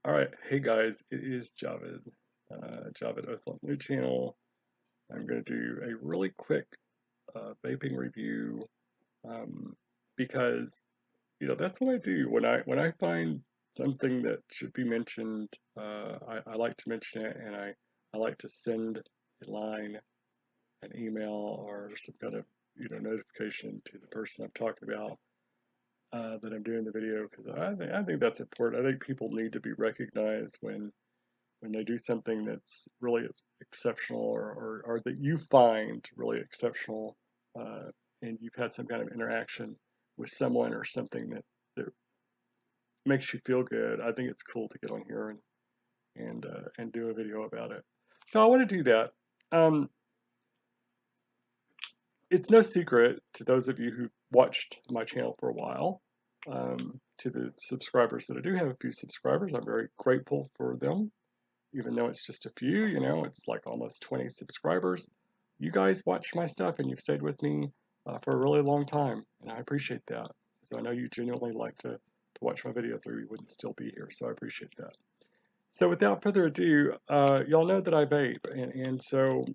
Alright, hey guys, it is Javid. Javid hosts on new channel. I'm going to do a really quick vaping review um, because that's what I do when I find something that should be mentioned. I like to mention it, and I like to send a line, an email, or some kind of notification to the person I'm talking about that I'm doing the video because I think that's important. I think people need to be recognized when they do something that's really exceptional or that you find really exceptional and you've had some kind of interaction with someone or something that makes you feel good. I think it's cool to get on here and do a video about it. So I want to do that. Um, it's no secret to those of you who watched my channel for a while, to the subscribers that I do have a few subscribers. I'm very grateful for them. Even though it's just a few, it's like almost 20 subscribers. You guys watch my stuff and you've stayed with me for a really long time, and I appreciate that. So I know you genuinely like to watch my videos or you wouldn't still be here, so I appreciate that. So without further ado, y'all know that I vape, and so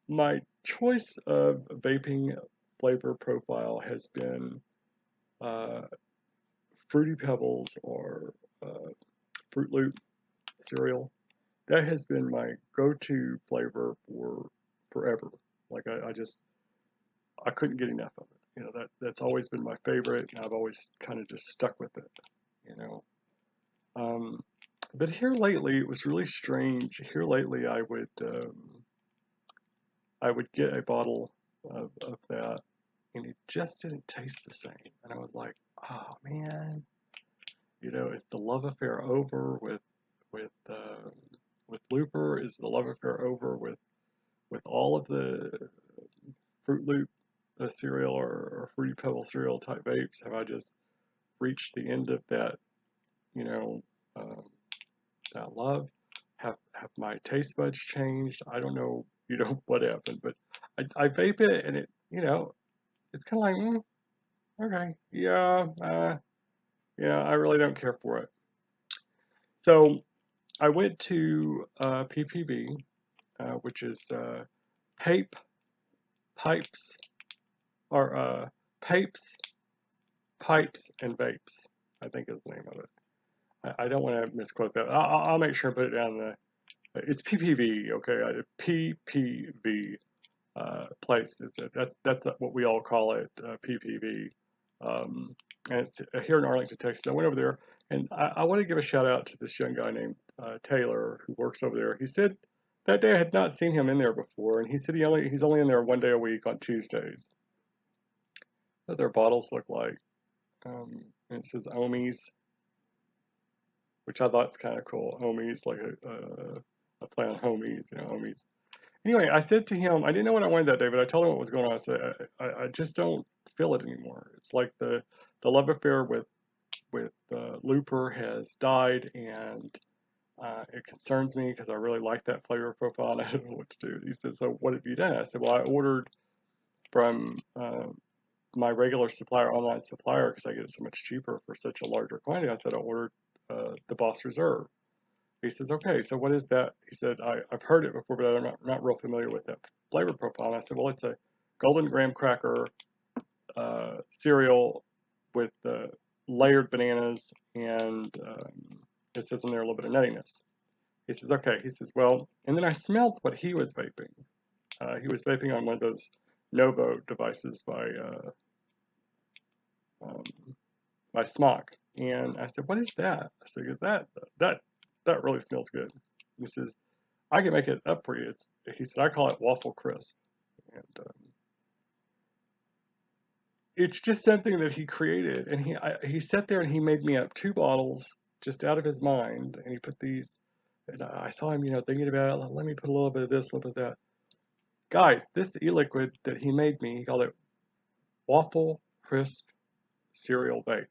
my choice of vaping flavor profile has been uh, Fruity Pebbles or Fruit Loop cereal. That has been my go-to flavor for forever. Like I couldn't get enough of it. That's always been my favorite, and I've always kind of just stuck with it. You know, but here lately it was really strange. Here lately I would get a bottle of that, and it just didn't taste the same. And I was like, oh man, is the love affair over with with Looper? Is the love affair over with all of the Fruit Loop cereal or Fruity Pebble cereal type vapes? Have I just reached the end of that, you know, um, that love? Have my taste buds changed? I don't know, what happened, but I vape it and it's kind of like, okay, yeah, yeah, I really don't care for it. So I went to PPV, which is Pape Pipes or Papes Pipes and Vapes, I think is the name of it. I don't want to misquote that. I'll make sure and put it down in the. It's PPV, okay? PPV place. That's what we all call it, PPV. And it's here in Arlington, Texas. I went over there, and I want to give a shout out to this young guy named Taylor who works over there. He said that day I had not seen him in there before, and he said he's only in there one day a week on Tuesdays. What their bottles look like. And it says Ohmies, which I thought's kind of cool. Homies, like a play on homies, homies. Anyway, I said to him, I didn't know what I wanted that day, but I told him what was going on. I said, I just don't feel it anymore. It's like the love affair with Looper has died, and it concerns me because I really like that flavor profile, and I don't know what to do. He said, so what have you done? I said, well, I ordered from my regular supplier, online supplier, because I get it so much cheaper for such a larger quantity. I said, I ordered the Boss Reserve. He says, okay, so what is that? He said, I've heard it before, but I'm not real familiar with that flavor profile. And I said, well, it's a golden graham cracker cereal with layered bananas, and it says in there a little bit of nuttiness. He says, okay. He says, well, and then I smelled what he was vaping. He was vaping on one of those Novo devices um, by Smock. And I said, what is that? I said, that really smells good. He says, I can make it up for you. He said, I call it Waffle Crisp. And it's just something that he created. And he sat there and he made me up 2 bottles just out of his mind. And he put these, and I saw him, thinking about it. Let me put a little bit of this, a little bit of that. Guys, this e-liquid that he made me, he called it Waffle Crisp Cereal Vape.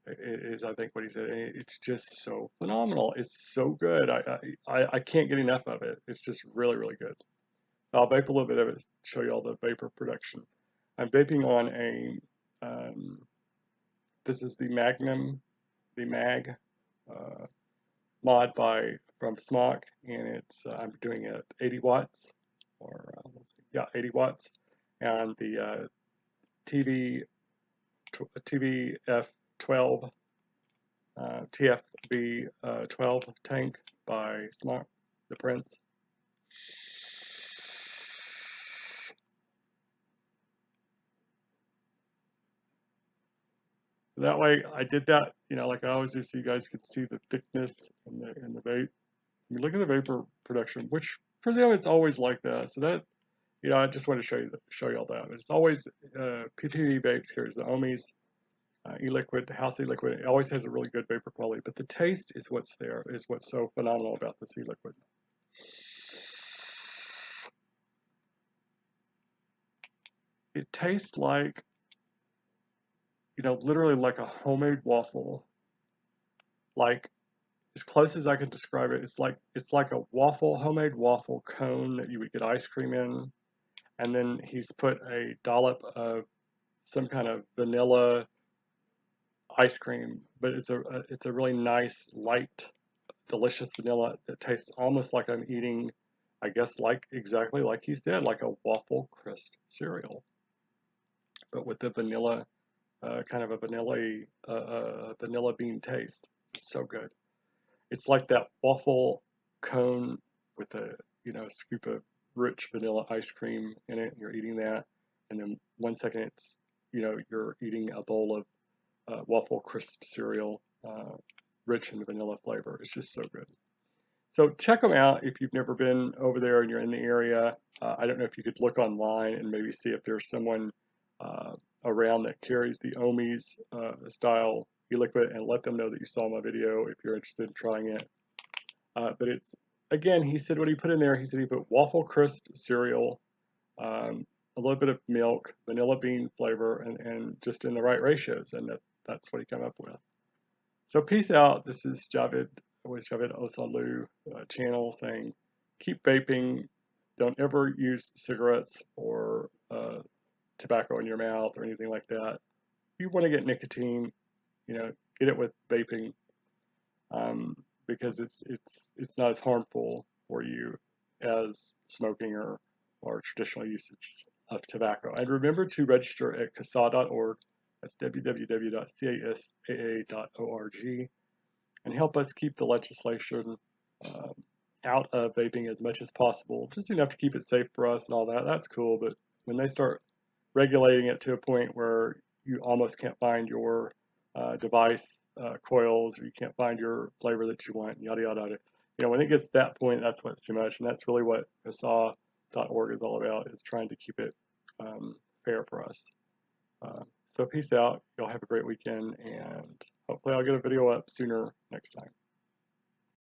Is I think what he said. It's just so phenomenal. It's so good. I can't get enough of it. It's just really, really good. I'll vape a little bit of it, show you all the vapor production. I'm vaping on this is the Magnum, the Mag, uh, mod from Smock, and it's I'm doing it 80 watts, or let's see, yeah, 80 watts, and the TV TVF12 TFB 12 tank by Smock, the Prince. That way, I did that, like I always do, so you guys could see the thickness in the vape. I mean, look at the vapor production, which for them it's always like that. So that, I just want to show you all that. It's always PPV vapes carries the Ohmies e-liquid, house e-liquid. It always has a really good vapor quality, but the taste is what's so phenomenal about this e-liquid. It tastes like, literally like a homemade waffle. Like, as close as I can describe it, it's like a homemade waffle cone that you would get ice cream in, and then he's put a dollop of some kind of vanilla ice cream, but it's a really nice, light, delicious vanilla that tastes almost like I'm eating, I guess, exactly like he said, like a waffle crisp cereal, but with the vanilla, kind of a vanilla bean taste. It's so good. It's like that waffle cone with a scoop of rich vanilla ice cream in it. You're eating that, and then 1 second you're eating a bowl of waffle crisp cereal, rich in the vanilla flavor. It's just so good. So check them out if you've never been over there and you're in the area. I don't know if you could look online and maybe see if there's someone uh, around that carries the Ohmies style e-liquid, and let them know that you saw my video if you're interested in trying it. But it's, again, he said what he put in there. He said he put waffle crisp cereal, a little bit of milk, vanilla bean flavor, and just in the right ratios, and that's what he came up with. So peace out. This is Javid with Javid Osalu channel saying, keep vaping. Don't ever use cigarettes or tobacco in your mouth or anything like that. If you want to get nicotine, get it with vaping, because it's not as harmful for you as smoking or traditional usage of tobacco. And remember to register at CASA.org. That's www.casaa.org, and help us keep the legislation out of vaping as much as possible, just enough to keep it safe for us and all that. That's cool, but when they start regulating it to a point where you almost can't find your device coils, or you can't find your flavor that you want, yada yada yada. When it gets to that point, that's when it's too much, and that's really what CASA.org is all about, is trying to keep it fair for us. So peace out. Y'all have a great weekend, and hopefully I'll get a video up sooner next time.